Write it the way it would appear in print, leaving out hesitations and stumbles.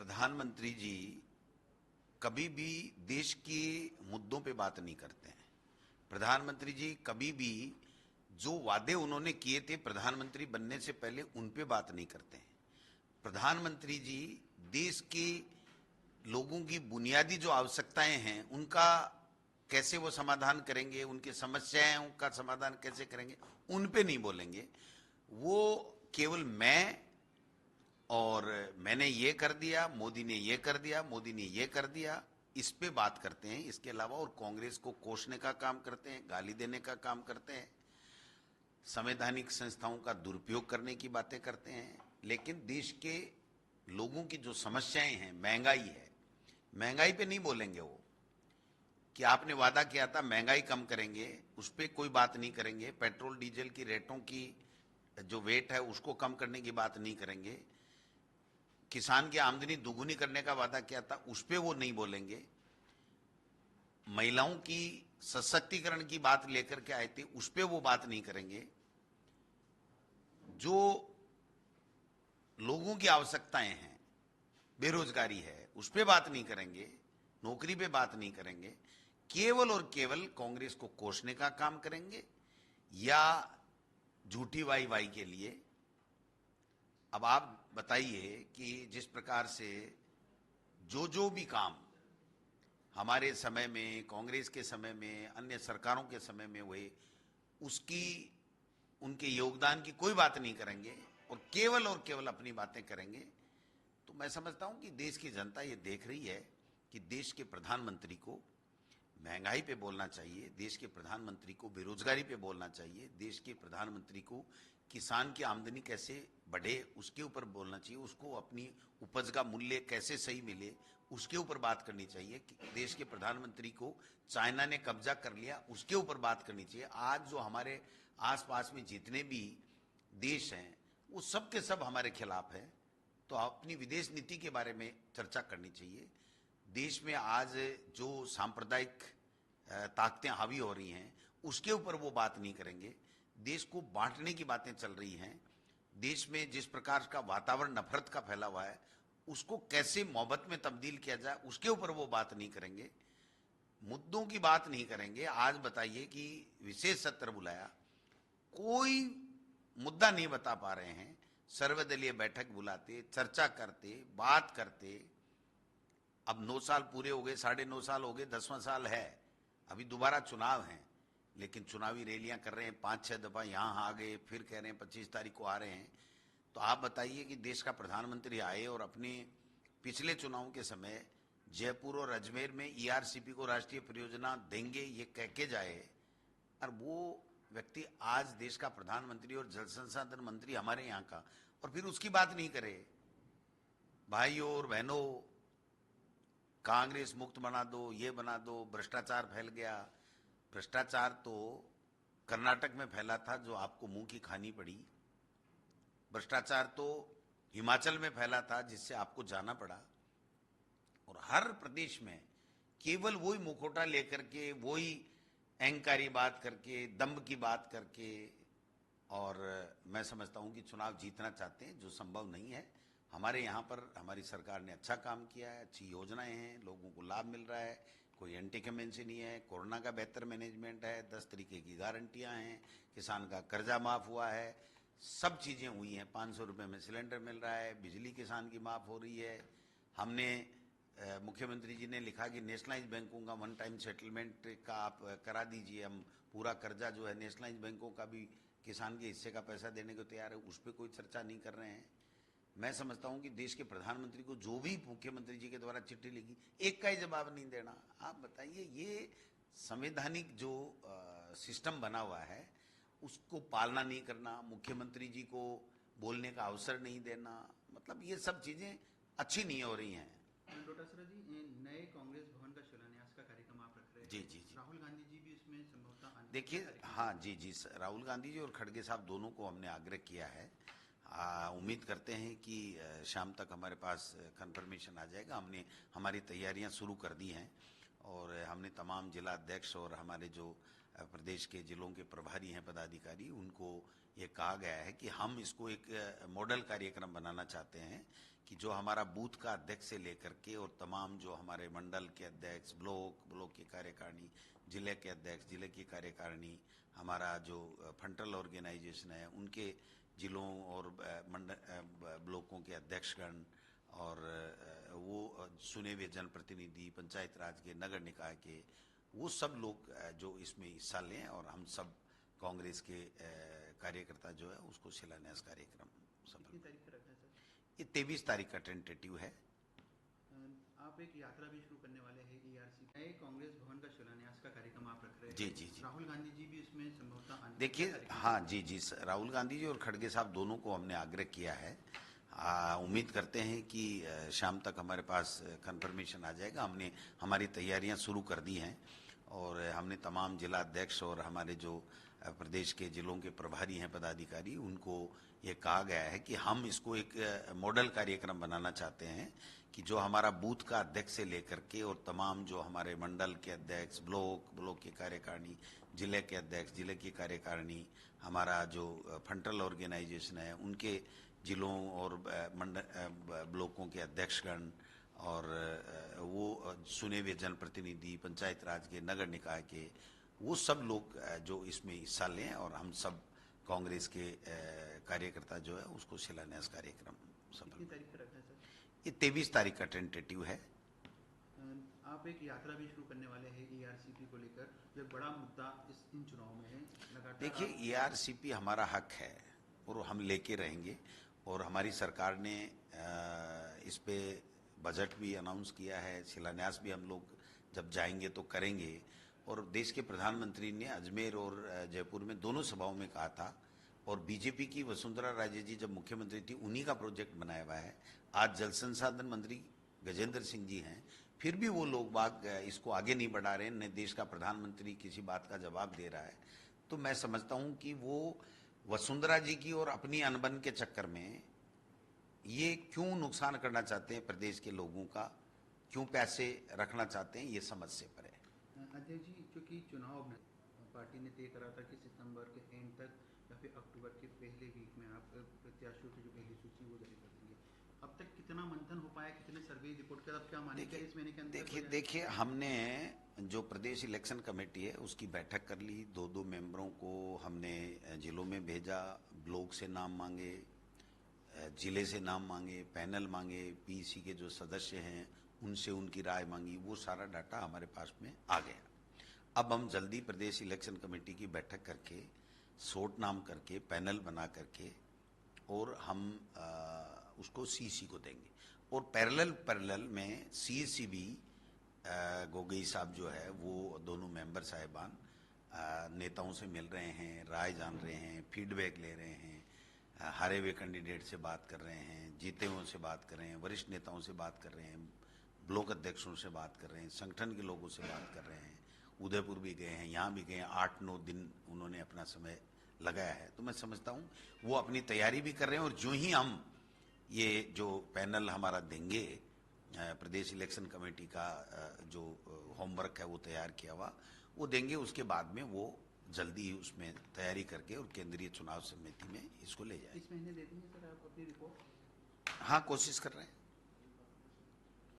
प्रधानमंत्री जी कभी भी देश के मुद्दों पे बात नहीं करते हैं। प्रधानमंत्री जी कभी भी जो वादे उन्होंने किए थे प्रधानमंत्री बनने से पहले उन पे बात नहीं करते हैं। प्रधानमंत्री जी देश के लोगों की बुनियादी जो आवश्यकताएं हैं उनका कैसे वो समाधान करेंगे, उनकी समस्याएं उनका समाधान कैसे करेंगे, उन पे नहीं बोलेंगे। वो केवल मैं और मैंने ये कर दिया, मोदी ने ये कर दिया, मोदी ने ये कर दिया, इस पे बात करते हैं। इसके अलावा और कांग्रेस को कोसने का काम करते हैं, गाली देने का काम करते हैं, संवैधानिक संस्थाओं का दुरुपयोग करने की बातें करते हैं। लेकिन देश के लोगों की जो समस्याएं हैं, महंगाई है, महंगाई पे नहीं बोलेंगे वो कि आपने वादा किया था महंगाई कम करेंगे, उस पर कोई बात नहीं करेंगे। पेट्रोल डीजल की रेटों की जो वेट है उसको कम करने की बात नहीं करेंगे। किसान की आमदनी दोगुनी करने का वादा किया था, उस पर वो नहीं बोलेंगे। महिलाओं की सशक्तिकरण की बात लेकर के आए थे, उस पर वो बात नहीं करेंगे। जो लोगों की आवश्यकताएं हैं, बेरोजगारी है, उस पर बात नहीं करेंगे, नौकरी पे बात नहीं करेंगे। केवल और केवल कांग्रेस को कोसने का काम करेंगे या झूठी वाई वाई के लिए। अब आप बताइए कि जिस प्रकार से जो भी काम हमारे समय में, कांग्रेस के समय में, अन्य सरकारों के समय में हुए, उसकी उनके योगदान की कोई बात नहीं करेंगे और केवल अपनी बातें करेंगे। तो मैं समझता हूं कि देश की जनता ये देख रही है कि देश के प्रधानमंत्री को महंगाई पे बोलना चाहिए, देश के प्रधानमंत्री को बेरोजगारी पे बोलना चाहिए, देश के प्रधानमंत्री को किसान की आमदनी कैसे बढ़े उसके ऊपर बोलना चाहिए, उसको अपनी उपज का मूल्य कैसे सही मिले उसके ऊपर बात करनी चाहिए। देश के प्रधानमंत्री को चाइना ने कब्जा कर लिया उसके ऊपर बात करनी चाहिए। आज जो हमारे आसपास में जितने भी देश हैं वो सब के सब हमारे खिलाफ हैं, तो अपनी विदेश नीति के बारे में चर्चा करनी चाहिए। देश में आज जो सांप्रदायिक ताकतें हावी हो रही हैं उसके ऊपर वो बात नहीं करेंगे। देश को बांटने की बातें चल रही हैं, देश में जिस प्रकार का वातावरण नफरत का फैला हुआ है उसको कैसे मोहब्बत में तब्दील किया जाए उसके ऊपर वो बात नहीं करेंगे, मुद्दों की बात नहीं करेंगे। आज बताइए कि विशेष सत्र बुलाया, कोई मुद्दा नहीं बता पा रहे हैं। सर्वदलीय बैठक बुलाते, चर्चा करते, बात करते। अब 9 साल पूरे हो गए, 9.5 साल हो गए, 10वां साल है, अभी दोबारा चुनाव हैं, लेकिन चुनावी रैलियां कर रहे हैं, 5-6 दफा यहाँ आ गए, फिर कह रहे हैं 25 तारीख को आ रहे हैं। तो आप बताइए कि देश का प्रधानमंत्री आए और अपने पिछले चुनाव के समय जयपुर और अजमेर में ईआरसीपी को राष्ट्रीय परियोजना देंगे ये कह के जाए, और वो व्यक्ति आज देश का प्रधानमंत्री और जल संसाधन मंत्री हमारे यहाँ का, और फिर उसकी बात नहीं करे। भाइयों और बहनों, कांग्रेस मुक्त बना दो, ये बना दो, भ्रष्टाचार फैल गया। भ्रष्टाचार तो कर्नाटक में फैला था जो आपको मुंह की खानी पड़ी, भ्रष्टाचार तो हिमाचल में फैला था जिससे आपको जाना पड़ा, और हर प्रदेश में केवल वही मुखौटा लेकर के, वही अहंकारी बात करके, दम्भ की बात करके, और मैं समझता हूं कि चुनाव जीतना चाहते हैं जो संभव नहीं है। हमारे यहाँ पर हमारी सरकार ने अच्छा काम किया है, अच्छी योजनाएं हैं, लोगों को लाभ मिल रहा है, कोई एंटी कमेंसी नहीं है, कोरोना का बेहतर मैनेजमेंट है, 10 तरीके की गारंटियां हैं, किसान का कर्जा माफ हुआ है, सब चीज़ें हुई हैं, 500 रुपये में सिलेंडर मिल रहा है, बिजली किसान की माफ हो रही है। हमने मुख्यमंत्री जी ने लिखा कि नेशनलाइज बैंकों का 1 टाइम सेटलमेंट का आप करा दीजिए, हम पूरा कर्जा जो है नेशनलाइज बैंकों का भी किसान के हिस्से का पैसा देने को तैयार है, उस पर कोई चर्चा नहीं कर रहे हैं। मैं समझता हूं कि देश के प्रधानमंत्री को जो भी मुख्यमंत्री जी के द्वारा चिट्ठी लिखी, एक का ही जवाब नहीं देना। आप बताइए, ये संवैधानिक जो सिस्टम बना हुआ है उसको पालना नहीं करना, मुख्यमंत्री जी को बोलने का अवसर नहीं देना, मतलब ये सब चीजें अच्छी नहीं हो रही हैं। डोटासरा जी, नए कांग्रेस भवन का शिलान्यास का कार्यक्रम आप रख रहे हैं, जी। राहुल गांधी जी भी इसमें संभवतः देखिए, हाँ जी, राहुल गांधी जी और खड़गे साहब दोनों को हमने आग्रह किया है। उम्मीद करते हैं कि शाम तक हमारे पास कंफर्मेशन आ जाएगा। हमने हमारी तैयारियां शुरू कर दी हैं और हमने तमाम जिला अध्यक्ष और हमारे जो प्रदेश के जिलों के प्रभारी हैं, पदाधिकारी, उनको ये कहा गया है कि हम इसको एक मॉडल कार्यक्रम बनाना चाहते हैं कि जो हमारा बूथ का अध्यक्ष से लेकर के और तमाम जो हमारे मंडल के अध्यक्ष, ब्लॉक की कार्यकारिणी, जिले के अध्यक्ष, जिले की कार्यकारिणी, हमारा जो फ्रंटल ऑर्गेनाइजेशन है उनके जिलों और ब्लॉकों के अध्यक्षगण और वो चुने हुए जनप्रतिनिधि, पंचायत राज के, नगर निकाय के, वो सब लोग जो इसमें हिस्सा लें और हम सब कांग्रेस के कार्यकर्ता जो है उसको शिलान्यास कार्यक्रम कितनी तारीख का रखा है सर? ये 23 तारीख का टेंटेटिव है। आप एक यात्रा भी शुरू करने वाले हैं ERC नए कांग्रेस भवन का शिलान्यास का कार्यक्रम आप रख रहे हैं। जी। राहुल गांधी जी भी इसमें संभवतः देखिए, हाँ जी, राहुल गांधी जी और खड़गे साहब दोनों को हमने आग्रह किया है। उम्मीद करते हैं कि शाम तक हमारे पास कंफर्मेशन आ जाएगा। हमने हमारी तैयारियां शुरू कर दी हैं और हमने तमाम जिला अध्यक्ष और हमारे जो प्रदेश के जिलों के प्रभारी हैं, पदाधिकारी, उनको ये कहा गया है कि हम इसको एक मॉडल कार्यक्रम बनाना चाहते हैं कि जो हमारा बूथ का अध्यक्ष से लेकर के और तमाम जो हमारे मंडल के अध्यक्ष, ब्लॉक की कार्यकारिणी, जिले के अध्यक्ष, जिले की कार्यकारिणी, हमारा जो फ्रंटल ऑर्गेनाइजेशन है उनके जिलों और ब्लॉकों के अध्यक्षगण और वो चुने हुए जनप्रतिनिधि, पंचायत राज के, नगर निकाय के, वो सब लोग जो इसमें हिस्सा लें और हम सब कांग्रेस के कार्यकर्ता जो है उसको शिलान्यास कार्यक्रम कितनी तारीख का रखा है सर? ये 23 तारीख का टेंटेटिव है। आप एक यात्रा भी शुरू करने वाले हैं ERCP को लेकर, जो एक बड़ा मुद्दा इन चुनाव में है लगातार। देखिए, ERCP हमारा हक है और हम लेके रहेंगे और हमारी सरकार ने इस पे बजट भी अनाउंस किया है, शिलान्यास भी हम लोग जब जाएंगे तो करेंगे। और देश के प्रधानमंत्री ने अजमेर और जयपुर में दोनों सभाओं में कहा था और बीजेपी की वसुंधरा राजे जी जब मुख्यमंत्री थी उन्हीं का प्रोजेक्ट बनाया हुआ है। आज जल संसाधन मंत्री गजेंद्र सिंह जी हैं, फिर भी वो लोग बाग इसको आगे नहीं बढ़ा रहे हैं, न देश का प्रधानमंत्री किसी बात का जवाब दे रहा है। तो मैं समझता हूं कि वो वसुंधरा जी की और अपनी अनबन के चक्कर में ये क्यों नुकसान करना चाहते हैं प्रदेश के लोगों का, क्यों पैसे रखना चाहते हैं, ये समझ से परे। अध्यक्ष जी, क्योंकि चुनाव में पार्टी ने तय करा था कि सितंबर के एंड तक या फिर अक्टूबर के पहले वीक में आप प्रत्याशियों की जो पहली सूची वो जारी कर देंगे। अब तक कितना मंथन हो पाया, कितने सर्वे रिपोर्ट के अब क्या माने क्या इस महीने के अंदर? देखिए, हमने जो प्रदेश इलेक्शन कमेटी है उसकी बैठक कर ली। 2 मेंबरों को हमने जिलों में भेजा, ब्लॉक से नाम मांगे, जिले से नाम मांगे, पैनल मांगे, PEC के जो सदस्य हैं उनसे उनकी राय मांगी। वो सारा डाटा हमारे पास में आ गया। अब हम जल्दी प्रदेश इलेक्शन कमेटी की बैठक करके, शॉर्ट नाम करके, पैनल बना करके और हम उसको CEC को देंगे। और पैरेलल में CEC भी गोगई साहब जो है वो दोनों मेंबर साहिबान नेताओं से मिल रहे हैं, राय जान रहे हैं, फीडबैक ले रहे हैं, हारे हुए कैंडिडेट से बात कर रहे हैं, जीते हुए से बात कर रहे हैं, वरिष्ठ नेताओं से बात कर रहे हैं, ब्लॉक अध्यक्षों से बात कर रहे हैं, संगठन के लोगों से बात कर रहे हैं। उदयपुर भी गए हैं, यहाँ भी गए हैं, 8-9 दिन उन्होंने अपना समय लगाया है। तो मैं समझता हूँ वो अपनी तैयारी भी कर रहे हैं और जो ही हम ये जो पैनल हमारा देंगे, प्रदेश इलेक्शन कमेटी का जो होमवर्क है वो तैयार किया हुआ वो देंगे, उसके बाद में वो जल्दी ही उसमें तैयारी करके और केंद्रीय चुनाव समिति में इसको ले जाए। इस महीने दे देंगे सर आप अपनी रिपोर्ट? हाँ, कोशिश कर रहे हैं।